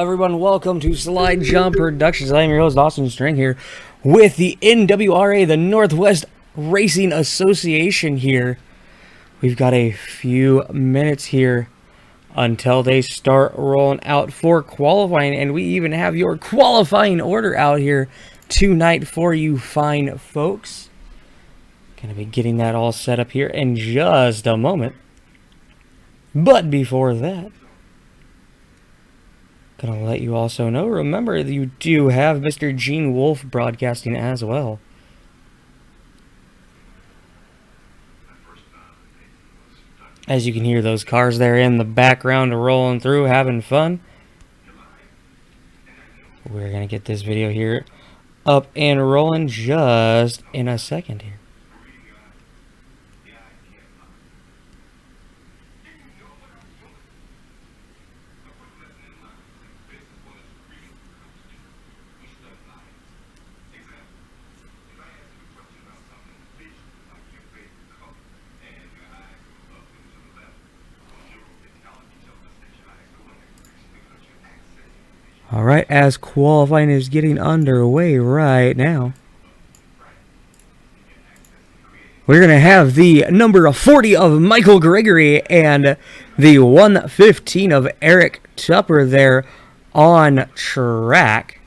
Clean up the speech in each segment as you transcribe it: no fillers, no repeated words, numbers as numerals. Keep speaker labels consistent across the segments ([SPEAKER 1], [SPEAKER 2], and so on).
[SPEAKER 1] everyone, welcome to Slide Jump Productions. I am your host, Austin String, here with the NWRA, the Northwest Racing Association here. We've got a few minutes here until they start rolling out for qualifying, and we even have your qualifying order out here tonight for you fine folks. Gonna be getting that all set up here in just a moment. But before that, gonna let you also know, remember that you do have Mr. Gene Wolf broadcasting as well. As you can hear those cars there in the background rolling through, having fun. We're gonna get this video here up and rolling just in a second here. Alright, as qualifying is getting underway right now, we're going to have the number 40 of Michael Gregory and the 115 of Eric Tupper there on track.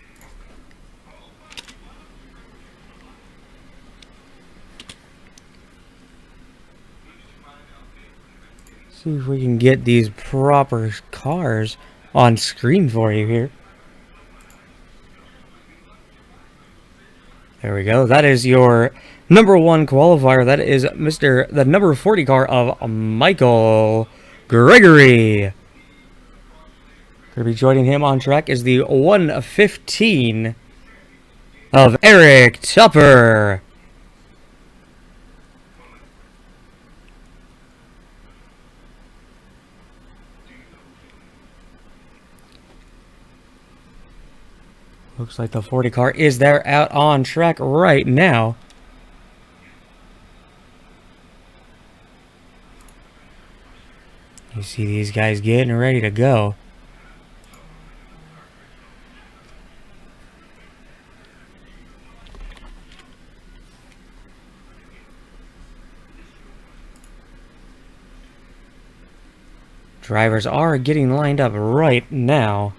[SPEAKER 1] See if we can get these proper cars on screen for you here. There we go. That is your number one qualifier. That is the number 40 car of Michael Gregory. Going to be joining him on track is the 115 of Eric Tupper. Looks like the 40 car is there out on track right now. You see these guys getting ready to go. Drivers are getting lined up right now.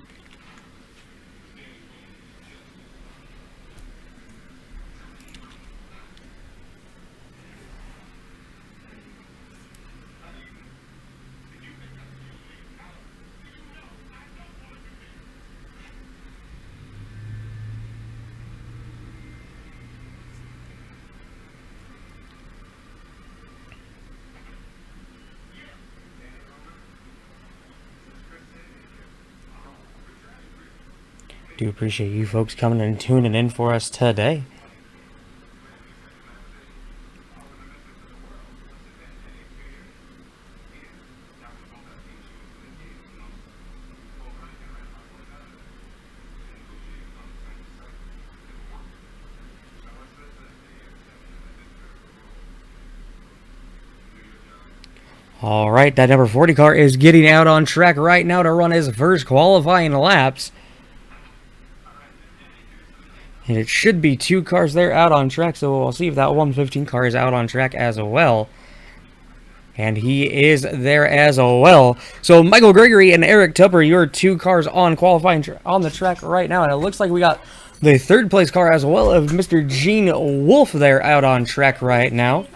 [SPEAKER 1] Do appreciate you folks coming and tuning in for us today. All right, that number 40 car is getting out on track right now to run his first qualifying laps. And it should be two cars there out on track, so we'll see if that 115 car is out on track as well. And he is there as well. So Michael Gregory and Eric Tupper, your two cars on qualifying on the track right now. And it looks like we got the third place car as well of Mr. Gene Wolf there out on track right now.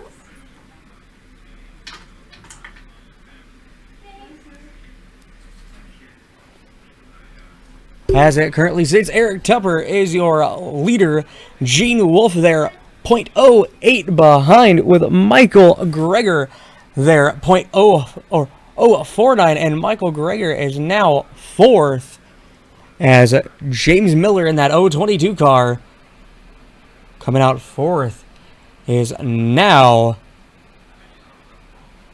[SPEAKER 1] As it currently sits, Eric Tupper is your leader. Gene Wolf there, 0.08 behind, with Michael Greger there, 0.049. And Michael Greger is now fourth, as James Miller in that 022 car coming out fourth is now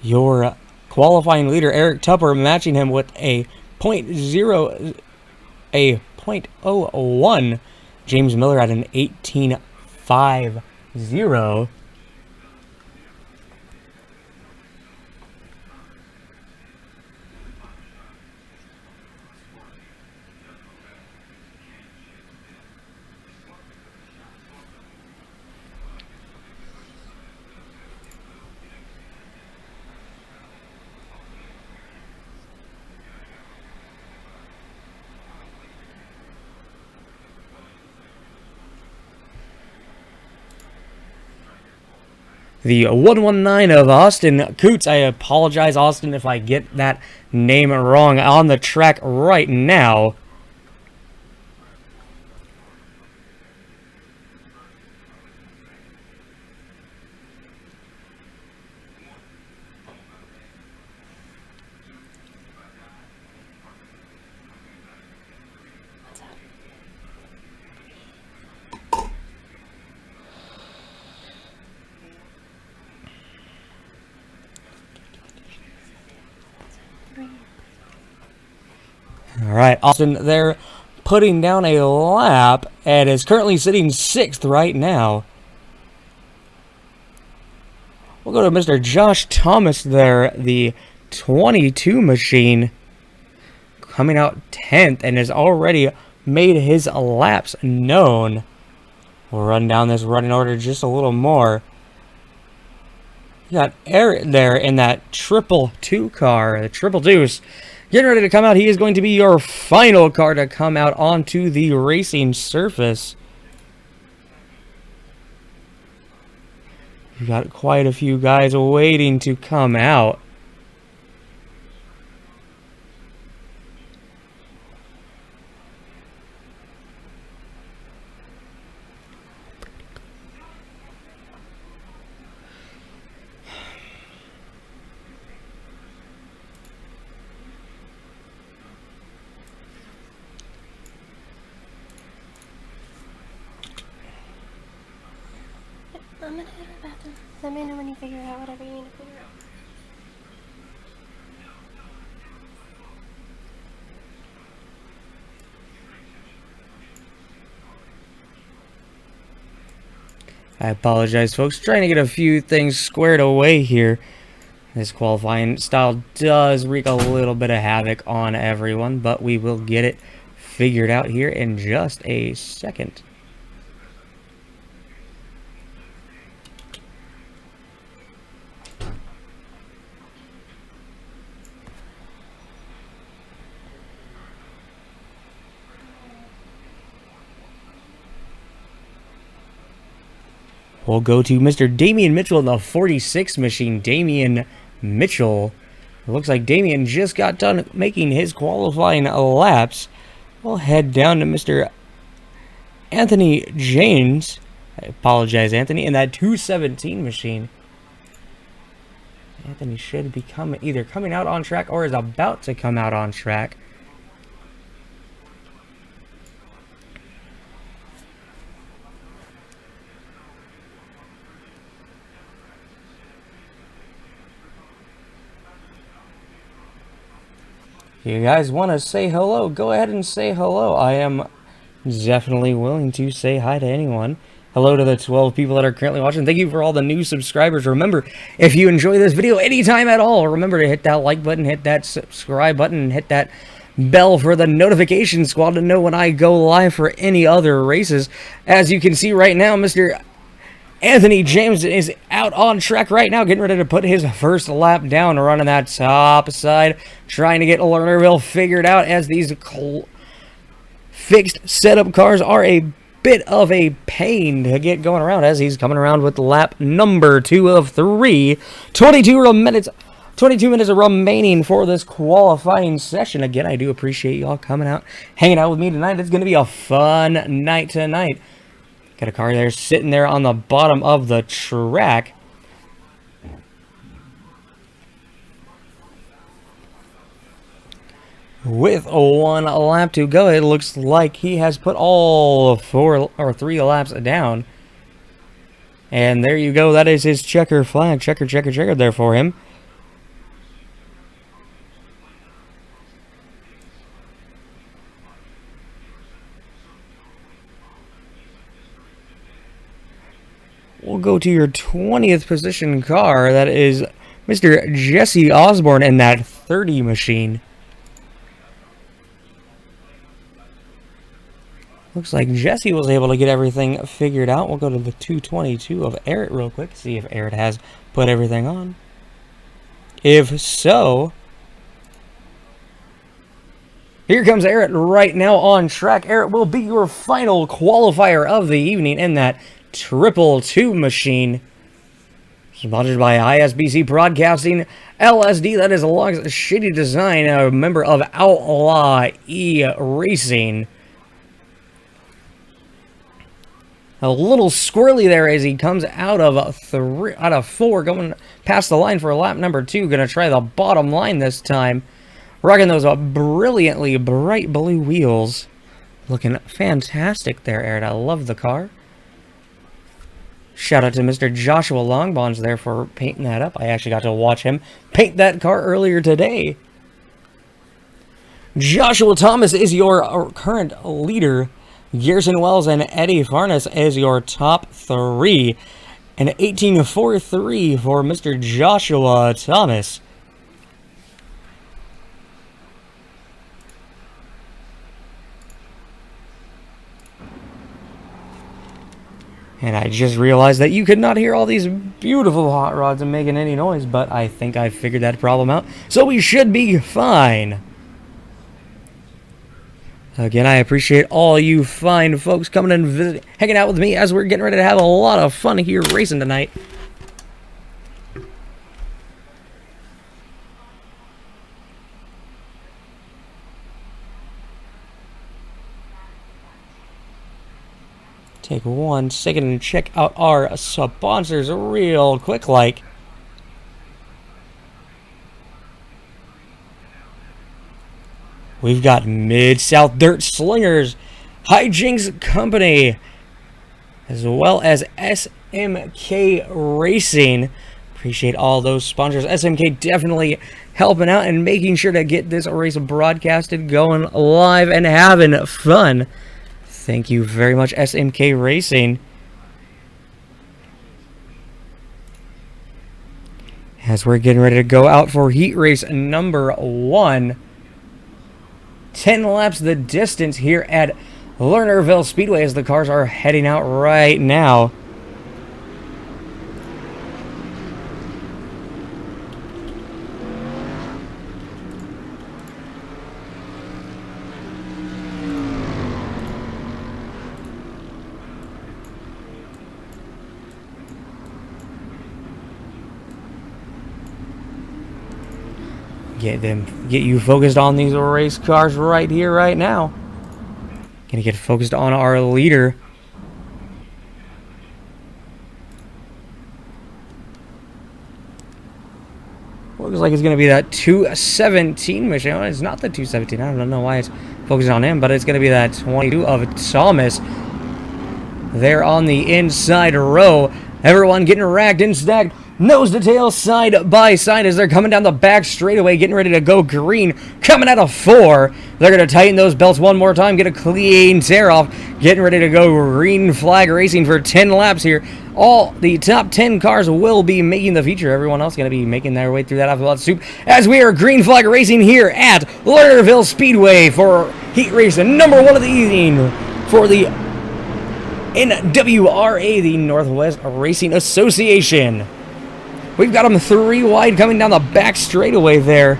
[SPEAKER 1] your qualifying leader. Eric Tupper matching him with a 0.01. James Miller at an 18.50. the 119 of Austin Coots. I apologize, Austin, if I get that name wrong on the track right now. Alright, Austin there putting down a lap and is currently sitting 6th right now. We'll go to Mr. Josh Thomas there, the 22 machine, coming out 10th and has already made his laps known. We'll run down this running order just a little more. You got Eric there in that triple 2 car, the triple deuce. Getting ready to come out. He is going to be your final car to come out onto the racing surface. You've got quite a few guys waiting to come out.
[SPEAKER 2] I'm gonna go to the bathroom. Let me know when you figure out whatever you need to figure out.
[SPEAKER 1] I apologize, folks. Trying to get a few things squared away here. This qualifying style does wreak a little bit of havoc on everyone, but we will get it figured out here in just a second. We'll go to Mr. Damian Mitchell in the 46 machine. Damian Mitchell. It looks like Damian just got done making his qualifying laps. We'll head down to Mr. Anthony James. I apologize, Anthony, in that 217 machine. Anthony should be either coming out on track or is about to come out on track. If you guys want to say hello, go ahead and say hello. I am definitely willing to say hi to anyone. Hello to the 12 people that are currently watching. Thank you for all the new subscribers. Remember, if you enjoy this video anytime at all, remember to hit that like button, hit that subscribe button, and hit that bell for the notification squad to know when I go live for any other races. As you can see right now, Mr. Anthony James is out on track right now, getting ready to put his first lap down, running that top side, trying to get Lernerville figured out, as these fixed setup cars are a bit of a pain to get going around, as he's coming around with lap number 2 of 3. 22 minutes remaining for this qualifying session. Again, I do appreciate y'all coming out, hanging out with me tonight. It's going to be a fun night tonight. Got a car there sitting there on the bottom of the track. With 1 lap to go, it looks like he has put all 4 or 3 laps down. And there you go. That is his checker flag. Checker there for him. We'll go to your 20th position car. That is Mr. Jesse Osborne in that 30 machine. Looks like Jesse was able to get everything figured out. We'll go to the 222 of Eric real quick. See if Eric has put everything on. If so, here comes Eric right now on track. Eric will be your final qualifier of the evening in that 222 machine. Sponsored by ISBC Broadcasting, LSD, that is a long shitty design, a member of Outlaw E Racing. A little squirrely there as he comes out of 4, going past the line for lap number 2. Going to try the bottom line this time. Rocking those brilliantly bright blue wheels. Looking fantastic there, Aaron. I love the car. Shout out to Mr. Joshua Longbonds there for painting that up. I actually got to watch him paint that car earlier today. Joshua Thomas is your current leader. Gerson Wells and Eddie Farnes is your top 3. And 18.43 for Mr. Joshua Thomas. And I just realized that you could not hear all these beautiful hot rods and making any noise, but I think I figured that problem out. So we should be fine. Again, I appreciate all you fine folks coming and hanging out with me as we're getting ready to have a lot of fun here racing tonight. Take 1 second and check out our sponsors real quick like. We've got Mid-South Dirt Slingers, Hijinks Company, as well as SMK Racing. Appreciate all those sponsors. SMK definitely helping out and making sure to get this race broadcasted, going live, and having fun. Thank you very much, SMK Racing. As we're getting ready to go out for heat race number 1. 10 laps the distance here at Lernerville Speedway as the cars are heading out right now. Get you focused on these race cars right here, right now. Gonna get focused on our leader. Looks like it's gonna be that 217 mission. It's not the 217. I don't know why it's focusing on him, but it's gonna be that 22 of Thomas. There on the inside row. Everyone getting racked and stacked. Nose to tail, side by side as they're coming down the back straightaway, getting ready to go green. Coming out of 4. They're going to tighten those belts one more time, get a clean tear off. Getting ready to go green flag racing for 10 laps here. All the top 10 cars will be making the feature. Everyone else going to be making their way through that alphabet soup as we are green flag racing here at Lernerville Speedway for heat race number 1 of the evening for the NWRA, the Northwest Racing Association. We've got them 3 wide coming down the back straightaway there.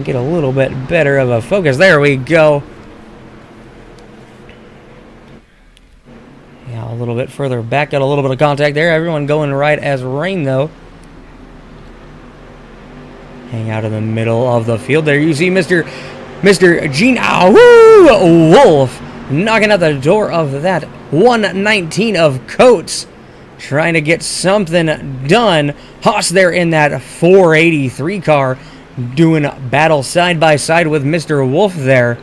[SPEAKER 1] Get a little bit better of a focus. There we go. Yeah, a little bit further back. Got a little bit of contact there. Everyone going right as rain, though. Hang out in the middle of the field. There you see Mr. Gene Wolf knocking out the door of that 119 of Coates, trying to get something done. Haas there in that 483 car, doing battle side by side with Mr. Wolf there,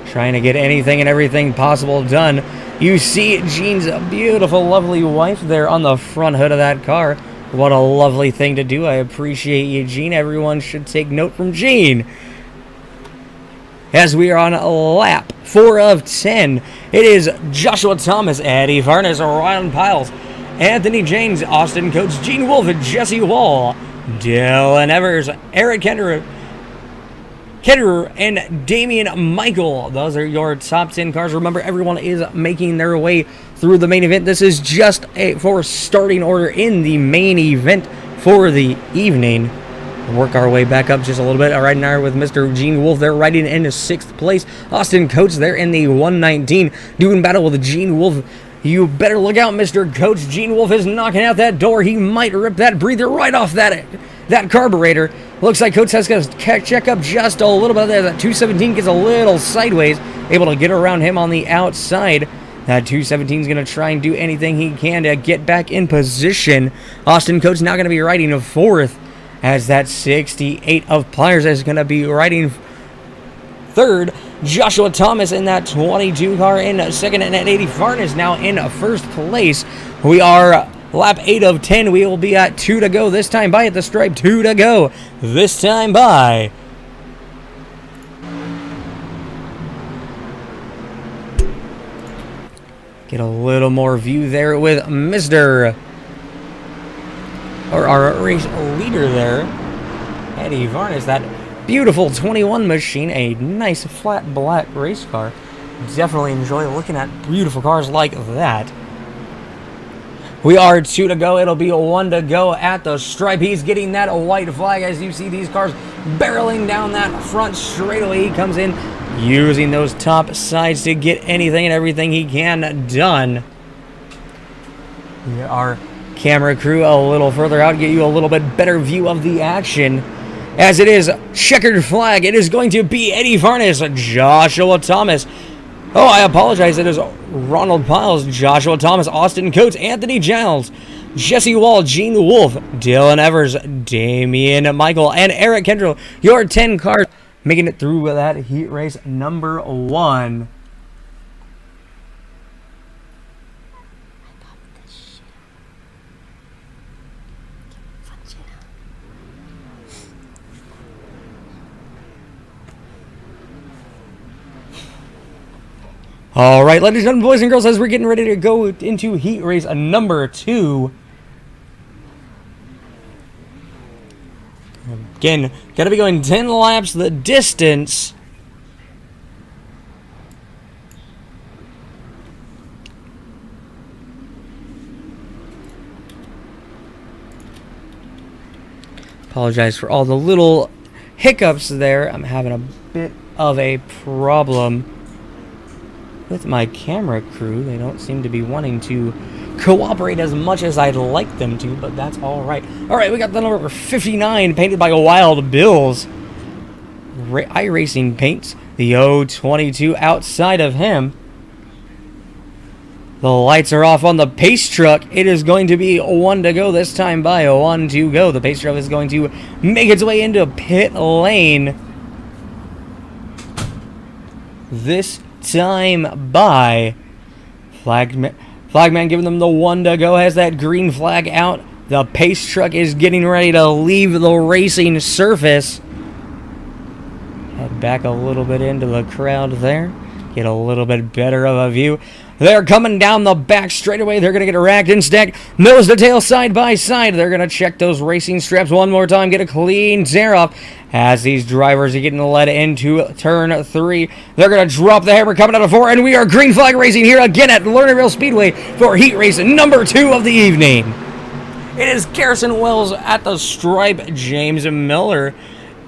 [SPEAKER 1] trying to get anything and everything possible done. You see Gene's beautiful, lovely wife there on the front hood of that car. What a lovely thing to do. I appreciate you, Gene. Everyone should take note from Gene. As we are on lap 4 of 10, it is Joshua Thomas, Eddie Farnes, Ryan Piles, Anthony James, Austin Coates, Gene Wolfe, Jesse Wall, Dylan Evers, Eric Ketterer, and Damian Michael. Those are your top 10 cars. Remember, everyone is making their way through the main event. This is just for starting order in the main event for the evening. Work our way back up just a little bit. Riding there with Mr. Gene Wolf. They're riding in 6th place. Austin Coates there in the 119. Doing battle with Gene Wolf. You better look out, Mr. Coates. Gene Wolf is knocking out that door. He might rip that breather right off that carburetor. Looks like Coates has to check up just a little bit there. That 217 gets a little sideways. Able to get around him on the outside. That 217 is going to try and do anything he can to get back in position. Austin Coates now going to be riding 4th. As that 68 of Pliers is going to be riding 3rd. Joshua Thomas in that 22 car in 2nd, and that 80 Farn is now in 1st place. We are lap 8 of 10. We will be at 2 to go this time by at the stripe. 2 to go this time by. Get a little more view there with Mr. or our race leader there, Eddie Varnes. That beautiful 21 machine, a nice flat black race car. Definitely enjoy looking at beautiful cars like that. We are 2 to go. It'll be 1 to go at the stripe. He's getting that white flag as you see these cars barreling down that front straightaway. He comes in using those top sides to get anything and everything he can done. Our camera crew a little further out, get you a little bit better view of the action. As it is checkered flag, it is going to be Eddie Varnes, Joshua Thomas. Oh, I apologize. It is Ronald Piles, Joshua Thomas, Austin Coates, Anthony Giles, Jesse Wall, Gene Wolf, Dylan Evers, Damian Michael, and Eric Kendrill. Your 10 cars making it through that heat race number 1. All right, ladies and gentlemen, boys and girls, as we're getting ready to go into heat race number 2. Again, got to be going 10 laps the distance. Apologize for all the little hiccups there. I'm having a bit of a problem with my camera crew. They don't seem to be wanting to cooperate as much as I'd like them to, but that's all right. All right, we got the number 59 painted by Wild Bills. iRacing paints the 022 outside of him. The lights are off on the pace truck. It is going to be 1 to go this time by 1 to go. The pace truck is going to make its way into pit lane. This time by Flagman giving them the 1 to go, has that green flag out. The pace truck is getting ready to leave the racing surface. Head back a little bit into the crowd there. Get a little bit better of a view. They're coming down the back straightaway. They're going to get racked and stacked. Nose to tail, side by side. They're going to check those racing straps one more time. Get a clean tear off as these drivers are getting led into turn 3. They're going to drop the hammer coming out of 4. And we are green flag racing here again at Lernerville Speedway for heat race number 2 of the evening. It is Garrison Wells at the stripe. James Miller,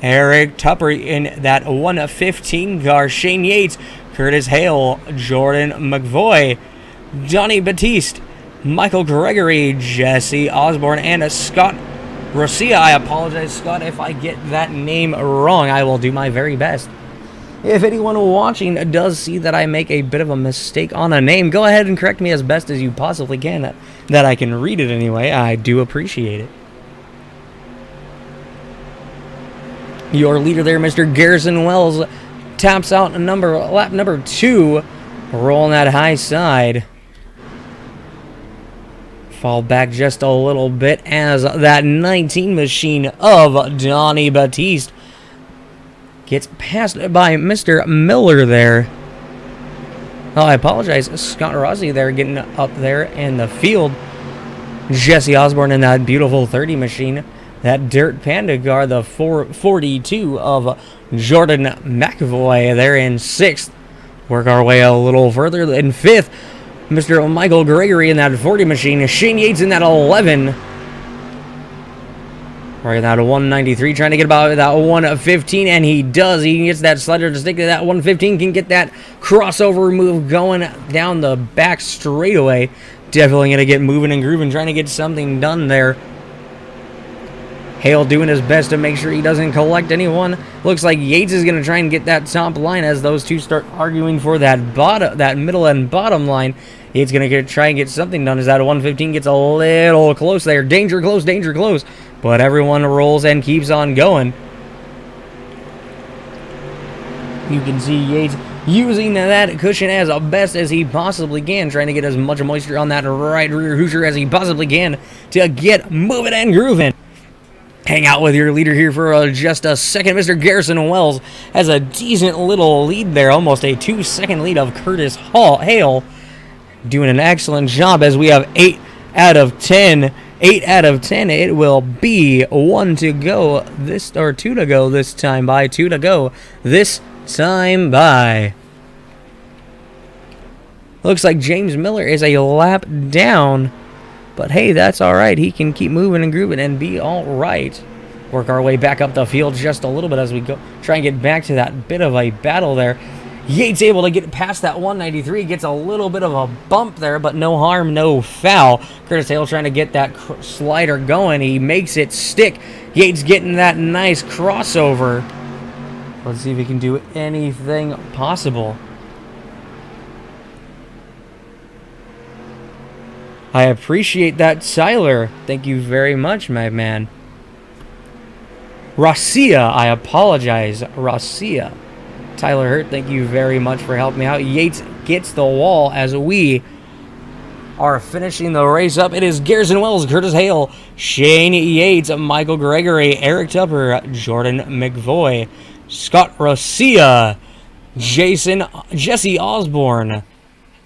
[SPEAKER 1] Eric Tupper in that 115 car. Shane Yates, Curtis Hale, Jordan McVoy, Johnny Batiste, Michael Gregory, Jesse Osborne, and Scott Rosia. I apologize, Scott, if I get that name wrong. I will do my very best. If anyone watching does see that I make a bit of a mistake on a name, go ahead and correct me as best as you possibly can, that I can read it anyway. I do appreciate it. Your leader there, Mr. Garrison Wells, taps out lap number 2, rolling that high side. Fall back just a little bit as that 19 machine of Donnie Batiste gets passed by Mr. Miller there. Oh, I apologize. Scott Rossi there getting up there in the field. Jesse Osborne in that beautiful 30 machine. That Dirt Panda car, the 442 of Jordan McAvoy there in 6th. Work our way a little further in 5th. Mr. Michael Gregory in that 40 machine. Shane Yates in that 11. Right now to 193, trying to get about that 115, and he does. He gets that slider to stick to that 115, can get that crossover move going down the back straightaway. Definitely going to get moving and grooving, trying to get something done there. Hale doing his best to make sure he doesn't collect anyone. Looks like Yates is going to try and get that top line as those two start arguing for that middle and bottom line. Yates going to try and get something done as that 115 gets a little close there. Danger close, danger close. But everyone rolls and keeps on going. You can see Yates using that cushion as best as he possibly can, trying to get as much moisture on that right rear Hoosier as he possibly can to get moving and grooving. Hang out with your leader here for just a second. Mr. Garrison Wells has a decent little lead there, almost a 2-second lead of Curtis Hale. Doing an excellent job as we have 8 out of 10. 8 out of 10. It will be 1 to go this, or 2 to go this time by. 2 to go this time by. Looks like James Miller is a lap down. But hey, that's alright. He can keep moving and grooving and be alright. Work our way back up the field just a little bit as we go. Try and get back to that bit of a battle there. Yates able to get past that 193. Gets a little bit of a bump there, but no harm, no foul. Curtis Hale trying to get that slider going. He makes it stick. Yates getting that nice crossover. Let's see if he can do anything possible. I appreciate that, Tyler. Thank you very much, my man. Rosia, I apologize. Rosia. Tyler Hurt, thank you very much for helping me out. Yates gets the wall as we are finishing the race up. It is Garrison Wells, Curtis Hale, Shane Yates, Michael Gregory, Eric Tupper, Jordan McVoy, Scott Rosia, Jesse Osborne.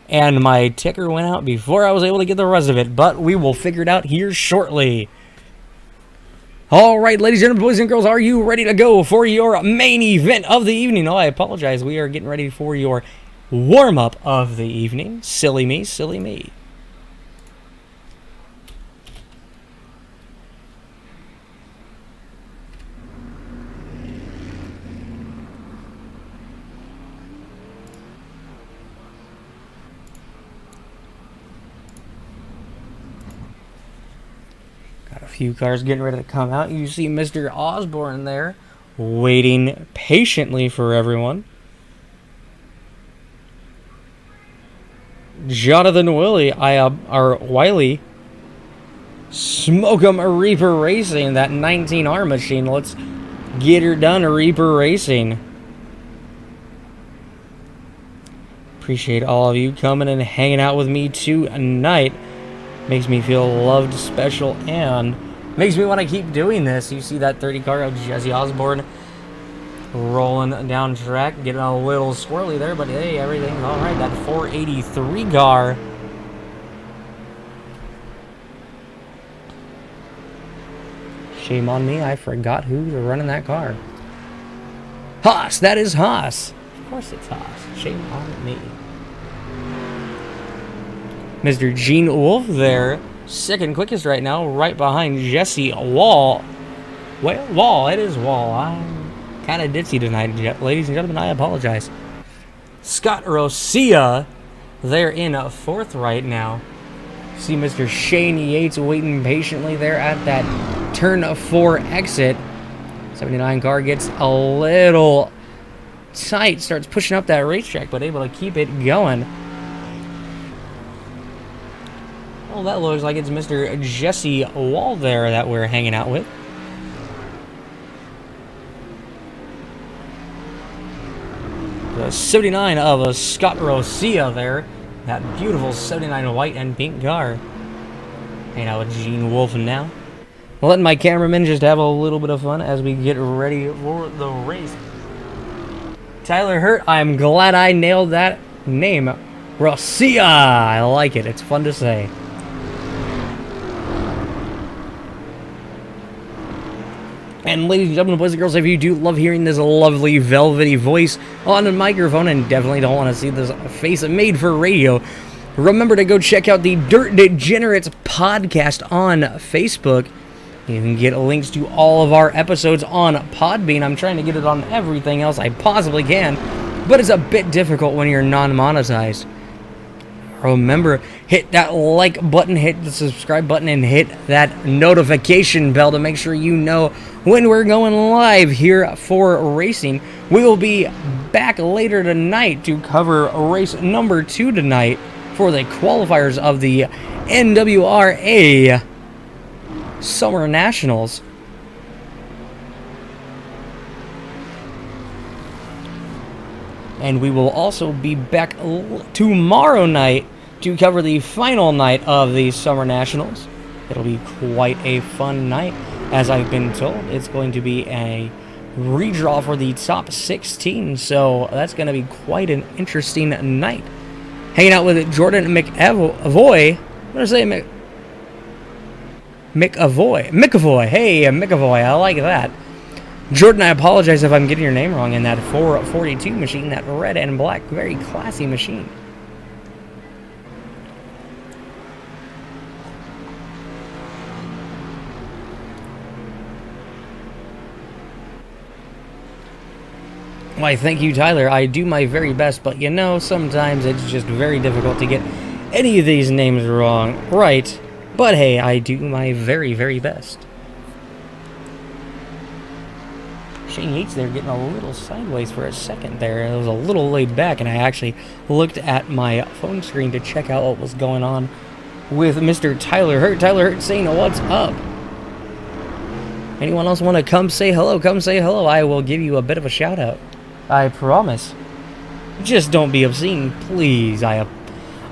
[SPEAKER 1] And my ticker went out before I was able to get the rest of it, but we will figure it out here shortly. All right, ladies and gentlemen, boys and girls, are you ready to go for your main event of the evening? Oh, I apologize. We are getting ready for your warm-up of the evening. Silly me, silly me. Few cars getting ready to come out. You see Mr. Osborne there waiting patiently for everyone. Jonathan Wiley, Smoke 'em Reaper Racing, that 19R machine. Let's get her done, Reaper Racing. Appreciate all of you coming and hanging out with me tonight. Makes me feel loved, special, and makes me want to keep doing this. You see that 30 car of Jesse Osborne rolling down track, getting a little swirly there, but hey, everything's all right. That 483 car. Shame on me, I forgot who's running that car. Haas, that is Haas. Of course it's Haas. Shame on me. Mr. Gene Wolf there, second quickest right now, right behind Jesse Wall. Well, Wall, it is Wall. I'm kind of ditzy tonight, ladies and gentlemen, I apologize. Scott Rosia, they're in fourth right now. See Mr. Shane Yates waiting patiently there at that turn 4 exit. 79 car gets a little tight, starts pushing up that racetrack, but able to keep it going. Well, that looks like it's Mr. Jesse Wall there that we're hanging out with. The 79 of Scott Rosia there. That beautiful 79 white and pink car. Hanging out with Gene Wolf now. Letting my cameraman just have a little bit of fun as we get ready for the race. Tyler Hurt, I'm glad I nailed that name. Rosia! I like it. It's fun to say. And ladies and gentlemen, boys and girls, if you do love hearing this lovely velvety voice on a microphone and definitely don't want to see this face made for radio, remember to go check out the Dirt Degenerates podcast on Facebook. You can get links to all of our episodes on Podbean. I'm trying to get it on everything else I possibly can, but it's a bit difficult when you're non-monetized. Remember, hit that like button, hit the subscribe button, and hit that notification bell to make sure you know when we're going live here for racing. We will be back later tonight to cover race number 2 tonight for the qualifiers of the NWRA Summer Nationals. And we will also be back tomorrow night to cover the final night of the Summer Nationals. It'll be quite a fun night. As I've been told, it's going to be a redraw for the top 16, so that's going to be quite an interesting night. Hanging out with Jordan McAvoy. I'm going to say McAvoy. Hey, McAvoy, I like that. Jordan, I apologize if I'm getting your name wrong in that 442 machine, that red and black, very classy machine. Why, thank you, Tyler. I do my very best, but you know, sometimes it's just very difficult to get any of these names wrong. Right. But hey, I do my very, very best. Shane Yates there getting a little sideways for a second there. It was a little laid back, and I actually looked at my phone screen to check out what was going on with Mr. Tyler Hurt. Tyler Hurt saying, what's up? Anyone else want to come say hello? Come say hello. I will give you a bit of a shout out. I promise. Just don't be obscene, please. I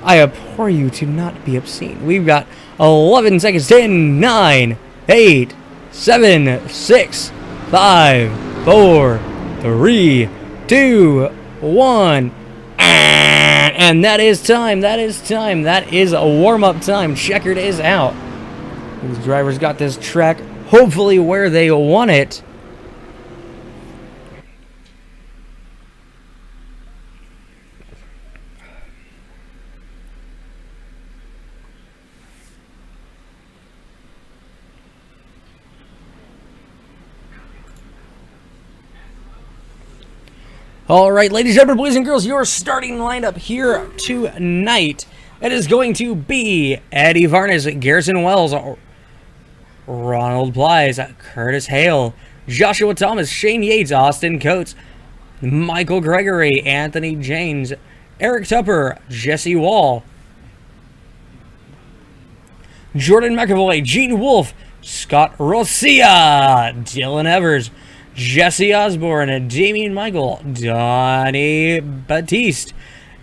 [SPEAKER 1] implore you to not be obscene. We've got 11 seconds. 10, 9, 8, 7, 6, 5, 4, 3, 2, 1. And that is time. That is time. That is a warm-up time. Checkered is out. These drivers got this track hopefully where they want it. Alright, ladies and gentlemen, boys and girls, your starting lineup here tonight. It is going to be Eddie Varnes, Garrison Wells, Ronald Plies, Curtis Hale, Joshua Thomas, Shane Yates, Austin Coates, Michael Gregory, Anthony James, Eric Tupper, Jesse Wall, Jordan McAvoy, Gene Wolfe, Scott Rosia, Dylan Evers, Jesse Osborne, Damian Michael, Donnie Batiste,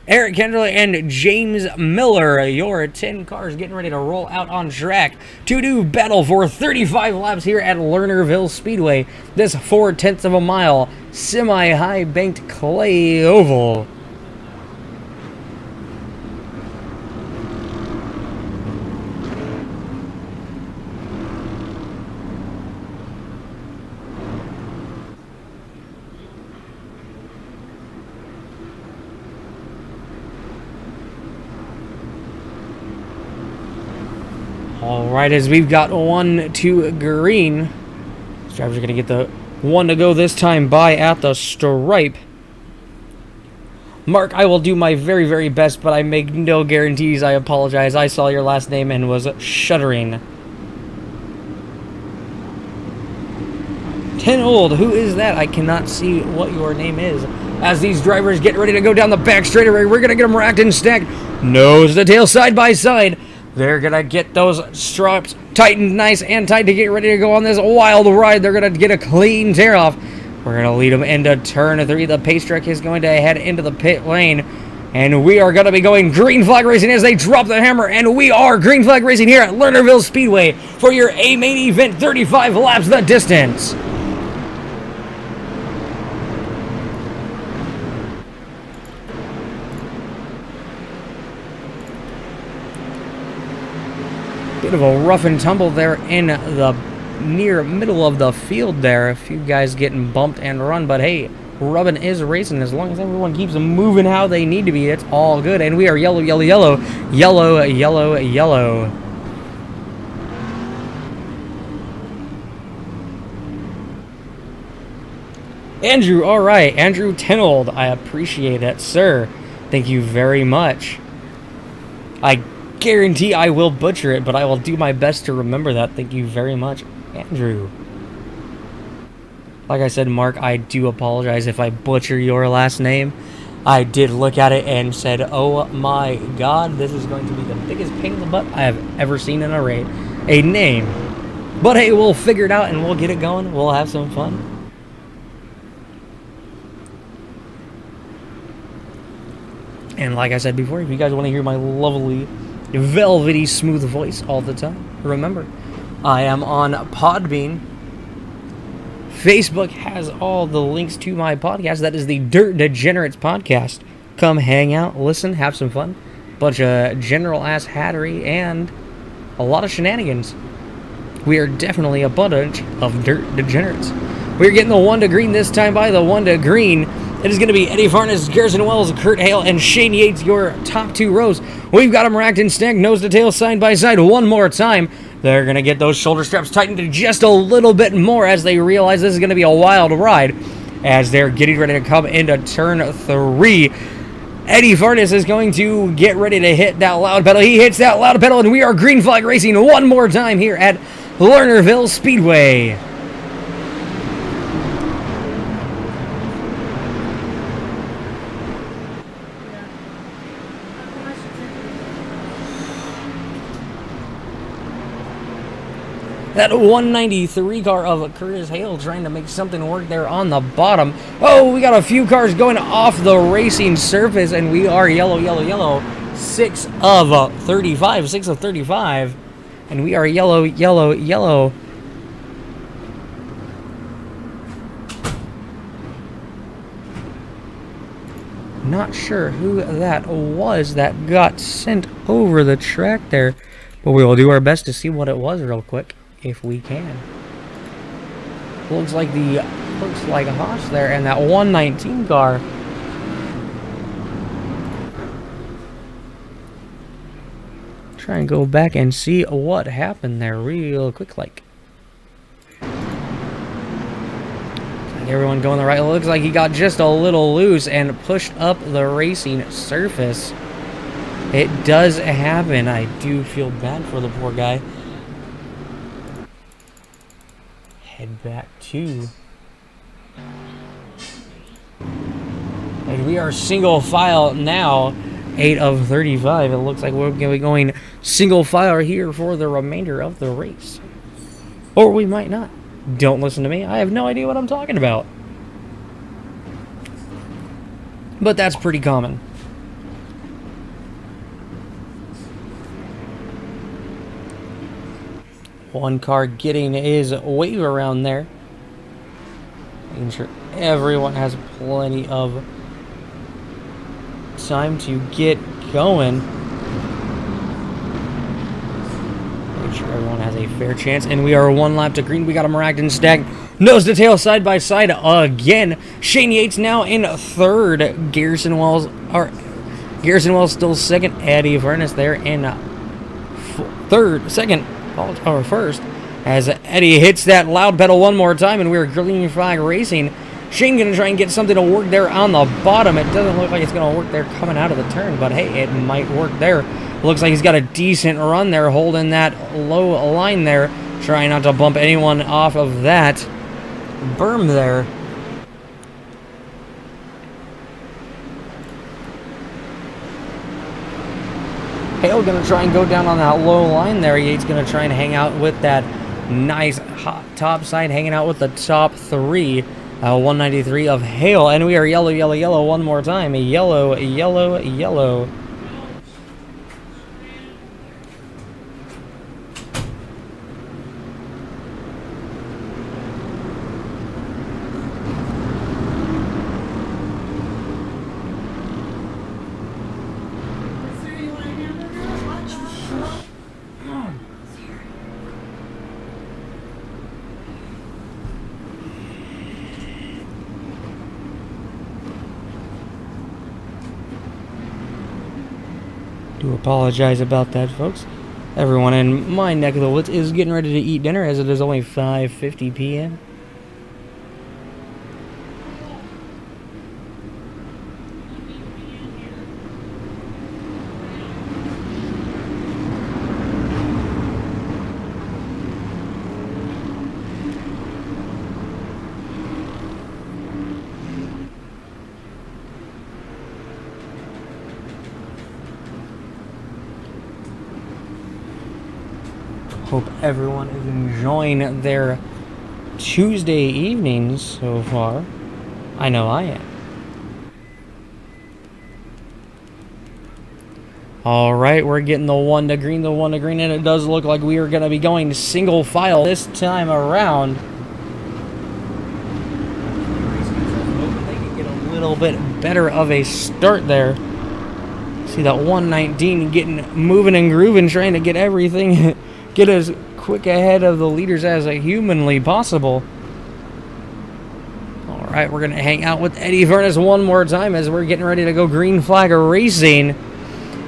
[SPEAKER 1] Eric Kendrick, and James Miller. Your 10 cars getting ready to roll out on track to do battle for 35 laps here at Lernerville Speedway. This 4/10 of a mile semi-high banked clay oval. Alright, as we've got 1 to green. These drivers are going to get the one to go this time by at the stripe. Mark, I will do my very, very best, but I make no guarantees. I apologize. I saw your last name and was shuddering. 10 old, who is that? I cannot see what your name is. As these drivers get ready to go down the back straightaway, we're going to get them racked and stacked. Nose to tail, side by side. They're going to get those straps tightened nice and tight to get ready to go on this wild ride. They're going to get a clean tear off. We're going to lead them into turn 3. The pace truck is going to head into the pit lane. And we are going to be going green flag racing as they drop the hammer. And we are green flag racing here at Lernerville Speedway for your A main event, 35 laps the distance. Bit of a rough and tumble there in the near middle of the field there. A few guys getting bumped and run, but hey, rubbing is racing. As long as everyone keeps moving how they need to be, it's all good. And we are yellow, yellow, yellow, yellow, yellow, yellow. Andrew, all right. Andrew Tenold, I appreciate it, sir. Thank you very much. I guarantee I will butcher it, but I will do my best to remember that. Thank you very much, Andrew. Like I said, Mark, I do apologize if I butcher your last name. I did look at it and said, oh my god, this is going to be the biggest pain in the butt I have ever seen in a name. But hey, we'll figure it out and we'll get it going. We'll have some fun. And like I said before, if you guys want to hear my lovely, velvety, smooth voice all the time, remember, I am on Podbean. Facebook has all the links to my podcast. That is the Dirt Degenerates podcast. Come hang out, listen, have some fun. Bunch of general ass hattery and a lot of shenanigans. We are definitely a bunch of Dirt Degenerates. We're getting the 1 to green this time by the 1 to green. It is going to be Eddie Farnes, Garrison Wells, Kurt Hale, and Shane Yates, your top 2 rows. We've got them racked and stacked, nose to tail, side by side, one more time. They're going to get those shoulder straps tightened just a little bit more as they realize this is going to be a wild ride as they're getting ready to come into turn 3. Eddie Farnes is going to get ready to hit that loud pedal. He hits that loud pedal, and we are green flag racing one more time here at Lernerville Speedway. That 193 car of Curtis Hale trying to make something work there on the bottom. Oh, we got a few cars going off the racing surface, and we are yellow, yellow, yellow. 6 of 35, 6 of 35. And we are yellow, yellow, yellow. Not sure who that was that got sent over the track there, but we will do our best to see what it was real quick. If we can. Looks like Haas there, and that 119 car. Try and go back and see what happened there real quick like. Everyone going the right. It looks like he got just a little loose and pushed up the racing surface. It does happen. I do feel bad for the poor guy. Head back to, and we are single file now, 8 of 35. It looks like we're going to be going single file here for the remainder of the race, or we might not. Don't listen to me. I have no idea what I'm talking about, but that's pretty common. One car getting his wave around there. Making sure everyone has plenty of time to get going. Make sure everyone has a fair chance. And we are 1 lap to green. We got a Maragden stack. Nose to tail, side by side again. Shane Yates now in 3rd. Garrison Wells still 2nd. Eddie Farnes there in 2nd. Or 1st, as Eddie hits that loud pedal one more time, and we're green flag racing. Shane gonna try and get something to work there on the bottom. It doesn't look like it's gonna work there coming out of the turn, but hey, it might work there. Looks like he's got a decent run there, holding that low line there, trying not to bump anyone off of that berm there. Hale gonna try and go down on that low line there. Yates gonna try and hang out with that nice hot top side, hanging out with the top 3. 193 of Hale, and we are yellow, yellow, yellow one more time. Yellow, yellow, yellow. Do apologize about that, folks. Everyone in my neck of the woods is getting ready to eat dinner, as it is only 5:50 p.m. Hope everyone is enjoying their Tuesday evenings so far. I know I am. All right, we're getting the one to green, and it does look like we are going to be going single file this time around. They can get a little bit better of a start there. See that 119 getting moving and grooving, trying to get everything, get as quick ahead of the leaders as humanly possible. All right, we're going to hang out with Eddie Furnace one more time as we're getting ready to go green flag racing.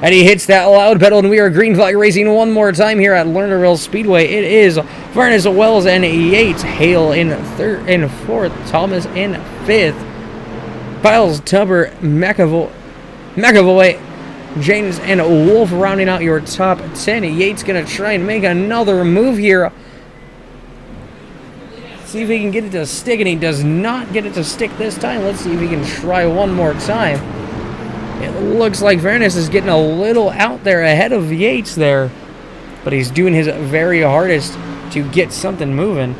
[SPEAKER 1] Eddie hits that loud pedal, and we are green flag racing one more time here at Lernerville Speedway. It is Furnace, Wells, and Yates. Hale in third and fourth. Thomas in fifth. Piles, Tupper, McAvoy, James, and Wolf rounding out your top 10. Yates going to try and make another move here. See if he can get it to stick, and he does not get it to stick this time. Let's see if he can try one more time. It looks like Furnace is getting a little out there ahead of Yates there, but he's doing his very hardest to get something moving.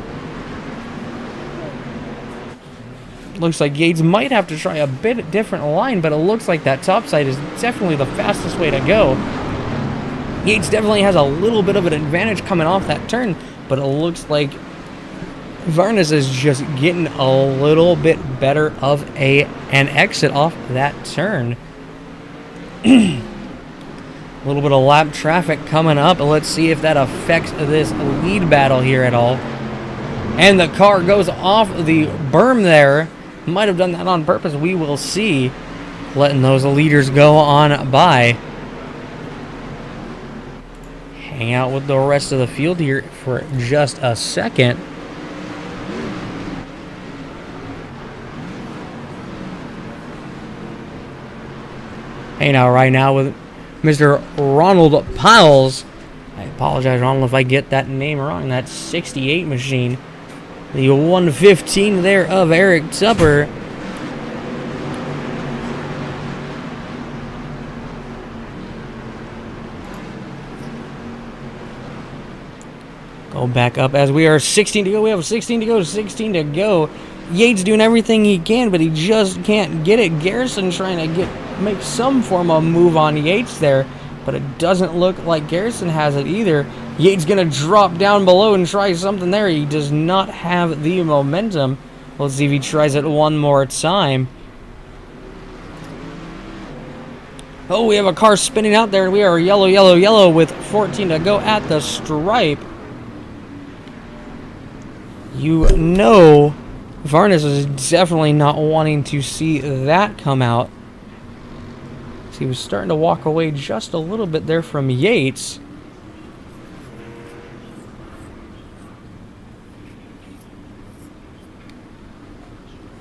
[SPEAKER 1] Looks like Yates might have to try a bit different line, but it looks like that top side is definitely the fastest way to go. Yates definitely has a little bit of an advantage coming off that turn, but it looks like Furnace is just getting a little bit better of an exit off that turn. A little bit of lap traffic coming up. Let's see if that affects this lead battle here at all. And the car goes off the berm there. Might have done that on purpose. We will see. Letting those leaders go on by. Hang out with the rest of the field here for just a second. Hey, now, right now with Mr. Ronald Piles. I apologize, Ronald, if I get that name wrong. That's 68 machine. The 115 there of Eric Tupper. Go back up as we are 16 to go. We have 16 to go, 16 to go. Yates doing everything he can, but he just can't get it. Garrison trying to make some form of move on Yates there, but it doesn't look like Garrison has it either. Yates gonna drop down below and try something there. He does not have the momentum. Let's see if he tries it one more time. Oh, we have a car spinning out there, and we are yellow, yellow, yellow with 14 to go at the stripe. You know, Varnes is definitely not wanting to see that come out. So he was starting to walk away just a little bit there from Yates.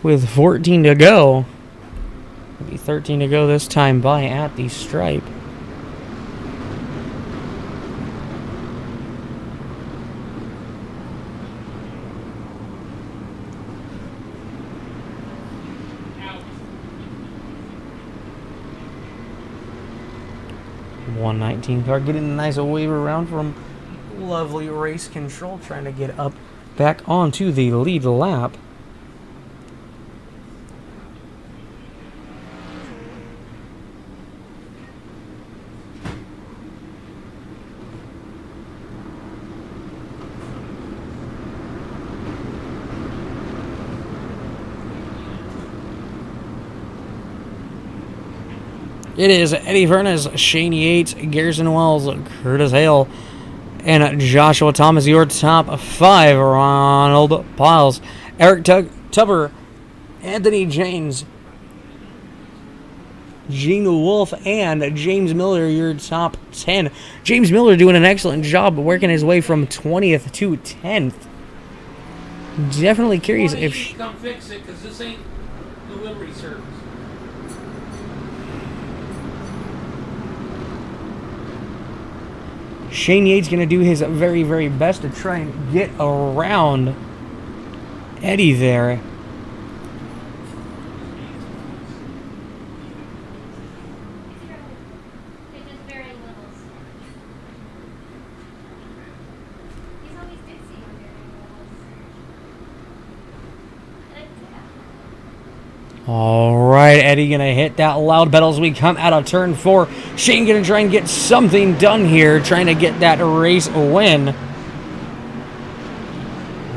[SPEAKER 1] With 14 to go. Maybe 13 to go this time by at the stripe. .119 car getting a nice wave around from lovely race control, trying to get up back onto the lead lap. It is Eddie Furnace, Shane Yates, Garrison Wells, Curtis Hale, and Joshua Thomas, your top 5. Ronald Piles, Eric Tupper, Anthony James, Gene Wolf, and James Miller, your top 10. James Miller doing an excellent job working his way from 20th to 10th. Definitely curious if...
[SPEAKER 3] Come fix it, because this ain't the livery service.
[SPEAKER 1] Shane Yates going to do his very, very best to try and get around Eddie there. All right, Eddie gonna hit that loud pedal as we come out of turn 4. Shane gonna try and get something done here, trying to get that race win.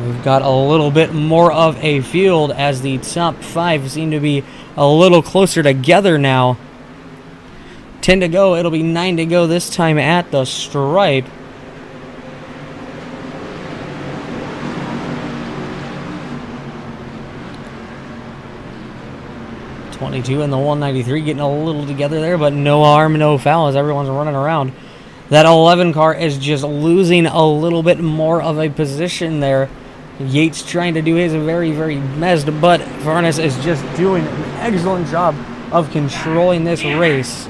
[SPEAKER 1] We've got a little bit more of a field as the top 5 seem to be a little closer together now. 10 to go. It'll be 9 to go this time at the stripe. .22 and the 193 getting a little together there, but no harm, no foul as everyone's running around. That 11 car is just losing a little bit more of a position there. Yates trying to do his very, very best, but Farnes is just doing an excellent job of controlling this race.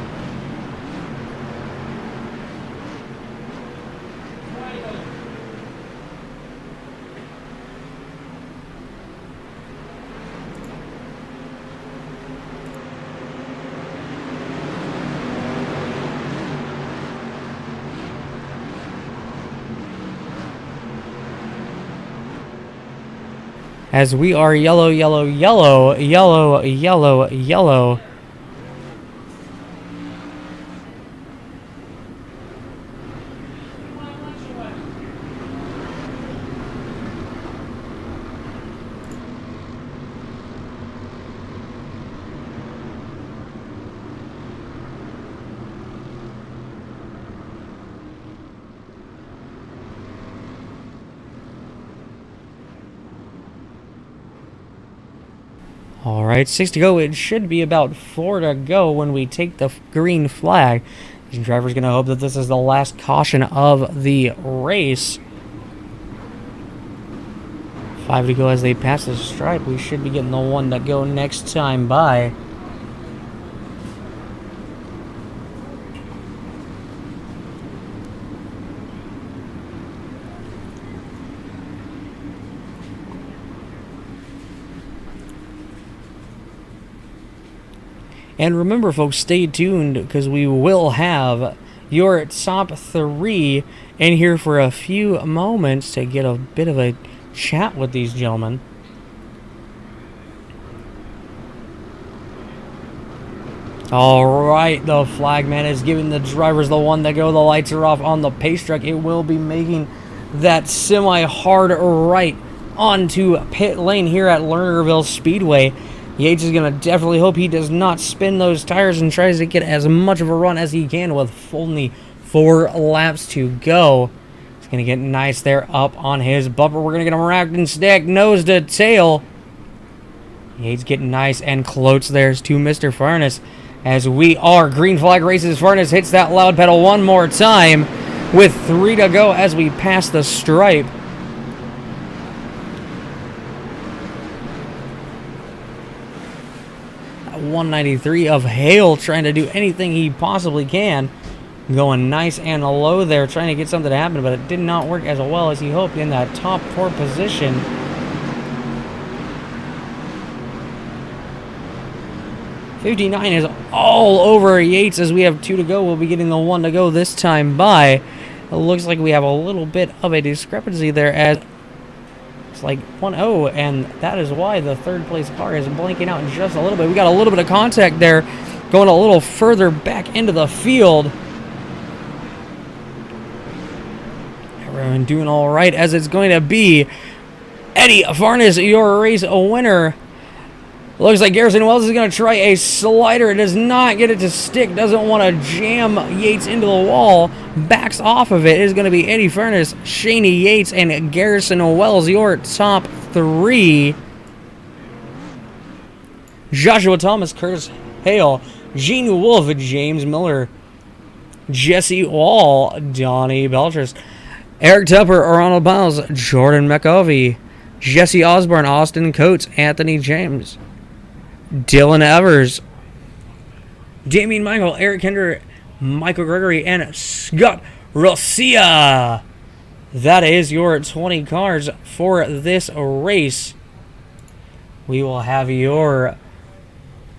[SPEAKER 1] As we are yellow, yellow, yellow, yellow, yellow, yellow. All right, 6 to go. It should be about 4 to go when we take the green flag. The driver's going to hope that this is the last caution of the race. 5 to go as they pass the stripe. We should be getting the 1 to go next time by. And remember, folks, stay tuned because we will have your top 3 in here for a few moments to get a bit of a chat with these gentlemen. All right, the flagman is giving the drivers the 1 to go. The lights are off on the pace truck. It will be making that semi-hard right onto pit lane here at Lernerville Speedway. Yates is going to definitely hope he does not spin those tires and tries to get as much of a run as he can with only 4 laps to go. He's going to get nice there up on his bumper. We're going to get him racked and stacked nose to tail. Yates getting nice and close there to Mr. Farnes as we are green flag races. Farnes hits that loud pedal one more time with 3 to go as we pass the stripe. 193 of Hale trying to do anything he possibly can. Going nice and low there, trying to get something to happen, but it did not work as well as he hoped in that top 4 position. .59 is all over Yates as we have 2 to go. We'll be getting the 1 to go this time by. It looks like we have a little bit of a discrepancy there as it's like 1-0, and that is why the 3rd place car is blanking out just a little bit. We got a little bit of contact there, going a little further back into the field. Everyone doing all right as it's going to be Eddie Farnes, your race winner. Looks like Garrison Wells is going to try a slider. It does not get it to stick. Doesn't want to jam Yates into the wall. Backs off of it. It is going to be Eddie Farnes, Shaney Yates, and Garrison Wells, your top 3. Joshua Thomas, Curtis Hale, Gene Wolfe, James Miller, Jesse Wall, Donnie Belters, Eric Tupper, Ronald Miles, Jordan McCovey, Jesse Osborne, Austin Coates, Anthony James, Dylan Evers, Damien Michael, Eric Hinder, Michael Gregory, and Scott Rosia. That is your 20 cars for this race. We will have your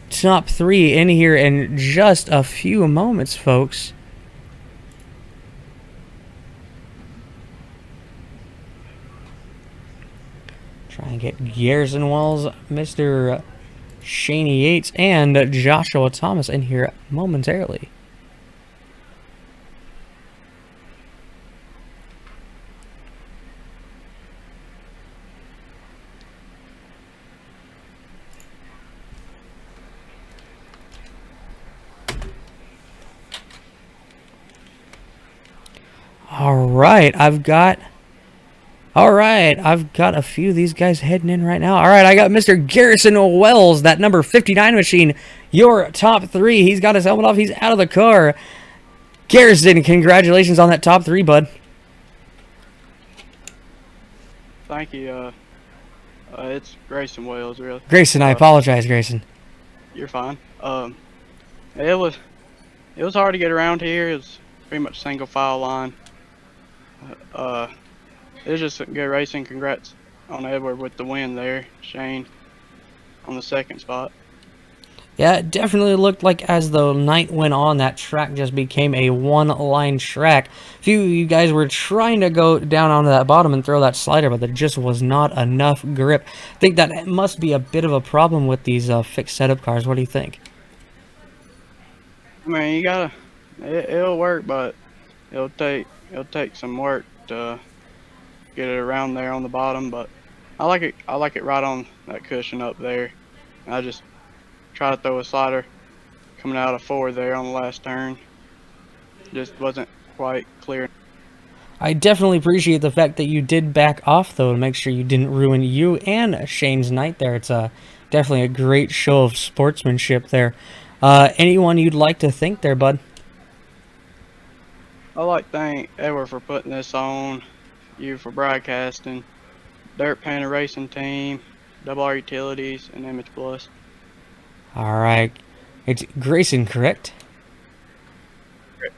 [SPEAKER 1] top 3 in here in just a few moments, folks. Try and get Garrison Wells, Mr. Shane Yates and Joshua Thomas in here momentarily. All right, I've got a few of these guys heading in right now. All right, I got Mr. Garrison Wells, that number 59 machine, your top 3. He's got his helmet off. He's out of the car. Garrison, congratulations on that top 3, bud.
[SPEAKER 4] Thank you. It's Grayson Wells, really.
[SPEAKER 1] Grayson, I apologize, Grayson.
[SPEAKER 4] You're fine. It was hard to get around here. It was pretty much single file line. It was just good racing. Congrats on Edward with the win there. Shane on the 2nd spot.
[SPEAKER 1] Yeah, it definitely looked like as the night went on, that track just became a one-line track. A few of you guys were trying to go down onto that bottom and throw that slider, but there just was not enough grip. I think that must be a bit of a problem with these fixed setup cars. What do you think?
[SPEAKER 4] I mean, it'll work, but it'll take some work to get it around there on the bottom. But I like it right on that cushion up there. I just try to throw a slider coming out of 4 there on the last turn. Just wasn't quite clear.
[SPEAKER 1] I definitely appreciate the fact that you did back off, though, to make sure you didn't ruin you and Shane's night there. It's definitely a great show of sportsmanship there. Anyone you'd like to thank there, bud?
[SPEAKER 4] I'd like to thank Edward for putting this on, you for broadcasting, Dirt Panda Racing Team, NWRA Utilities, and Image Plus.
[SPEAKER 1] All right. It's Grayson, correct?
[SPEAKER 4] Correct.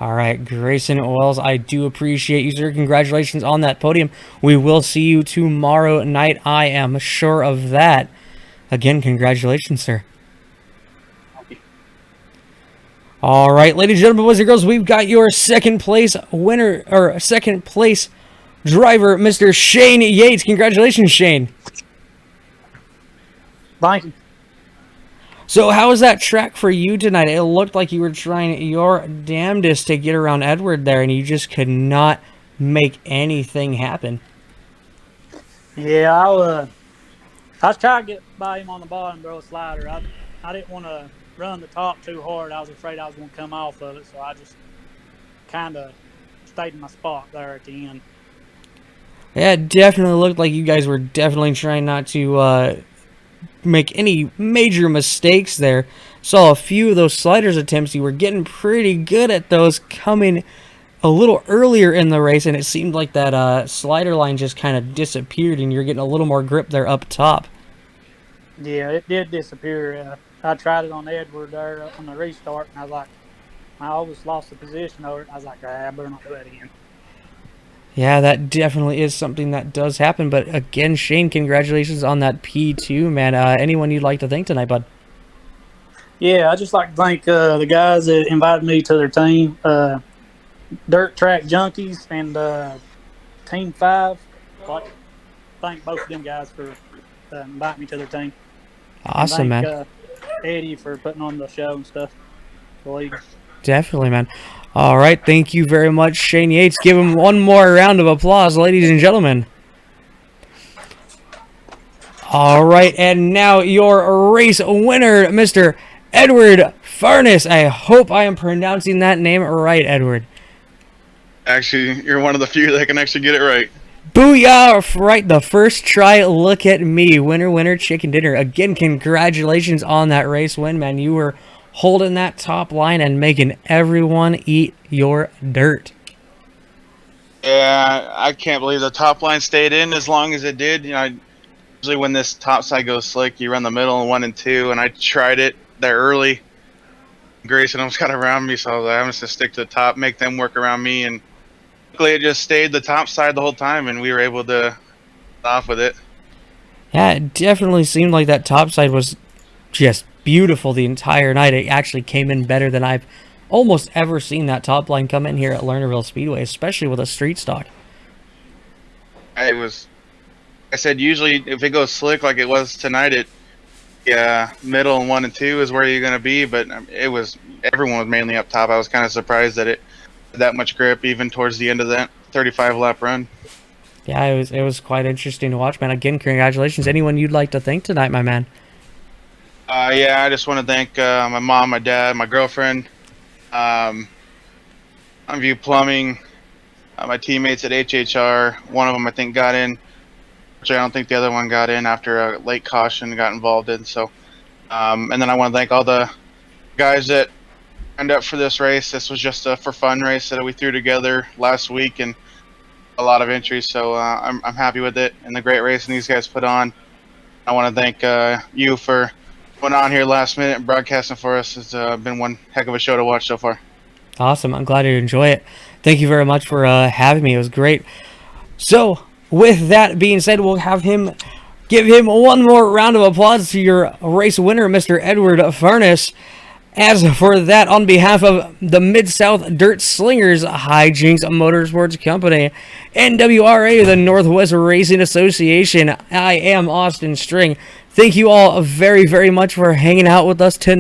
[SPEAKER 1] All right, Grayson Wells, I do appreciate you, sir. Congratulations on that podium. We will see you tomorrow night. I am sure of that. Again, congratulations, sir.
[SPEAKER 4] Thank you.
[SPEAKER 1] All right, ladies and gentlemen, boys and girls, we've got your second place winner, or second place driver, Mr. Shane Yates. Congratulations, Shane.
[SPEAKER 5] Thank you.
[SPEAKER 1] So how was that track for you tonight? It looked like you were trying your damnedest to get around Edward there, and you just could not make anything happen.
[SPEAKER 5] Yeah, I was trying to get by him on the bottom, throw a slider. I didn't want to run the top too hard. I was afraid I was going to come off of it, so I just kind of stayed in my spot there at the end.
[SPEAKER 1] Yeah, it definitely looked like you guys were definitely trying not to make any major mistakes there. Saw a few of those sliders attempts. You were getting pretty good at those coming a little earlier in the race, and it seemed like that slider line just kind of disappeared, and you're getting a little more grip there up top.
[SPEAKER 5] Yeah, it did disappear. I tried it on Edward there on the restart, and I was like, I almost lost the position over it. I was like, I better not do that again.
[SPEAKER 1] Yeah, that definitely is something that does happen. But again, Shane, congratulations on that P2, man. Anyone you'd like to thank tonight, bud?
[SPEAKER 5] Yeah, I just like to thank the guys that invited me to their team, Dirt Track Junkies and Team 5. I'd like to thank both of them guys for inviting me to their team.
[SPEAKER 1] Awesome,
[SPEAKER 5] thank,
[SPEAKER 1] man.
[SPEAKER 5] Eddie for putting on the show and stuff.
[SPEAKER 1] Definitely, man. All right, thank you very much, Shane Yates. Give him one more round of applause, ladies and gentlemen. All right, and now your race winner, Mr. Edward Farnes. I hope I am pronouncing that name right, Edward.
[SPEAKER 6] Actually, you're one of the few that can actually get it right.
[SPEAKER 1] Booyah! Right, the first try. Look at me. Winner, winner, chicken dinner. Again, congratulations on that race win, man. You were holding that top line and making everyone eat your dirt.
[SPEAKER 6] Yeah, I can't believe the top line stayed in as long as it did. You know, usually when this top side goes slick, you run the middle in 1 and 2, and I tried it there early. Grayson almost got around me, so I was like, I'm just going to stick to the top, make them work around me, and luckily it just stayed the top side the whole time, and we were able to off with it.
[SPEAKER 1] Yeah, it definitely seemed like that top side was just beautiful the entire night. It actually came in better than I've almost ever seen that top line come in here at Lernerville Speedway, especially with a street stock.
[SPEAKER 6] I said usually if it goes slick like it was tonight, it middle and 1 and 2 is where you're going to be, but everyone was mainly up top. I was kind of surprised that it had that much grip even towards the end of that 35 lap run.
[SPEAKER 1] Yeah, it was quite interesting to watch, man. Again, congratulations. Anyone you'd like to thank tonight, my man?
[SPEAKER 6] I just want to thank my mom, my dad, my girlfriend, View Plumbing, my teammates at HHR. One of them, I think, got in, which I don't think the other one got in after a late caution got involved in. So, and then I want to thank all the guys that signed up for this race. This was just a for fun race that we threw together last week, and a lot of entries. So I'm happy with it and the great racing these guys put on. I want to thank you for going on here last minute and broadcasting for us. It's been one heck of a show to watch so far.
[SPEAKER 1] Awesome. I'm glad you enjoy it. Thank you very much for having me. It was great. So, with that being said, we'll give him one more round of applause to your race winner, Mr. Edward Furness. As for that, on behalf of the Mid-South Dirt Slingers Hijinks Motorsports Company, NWRA, the Northwest Racing Association, I am Austin String. Thank you all very, very much for hanging out with us tonight.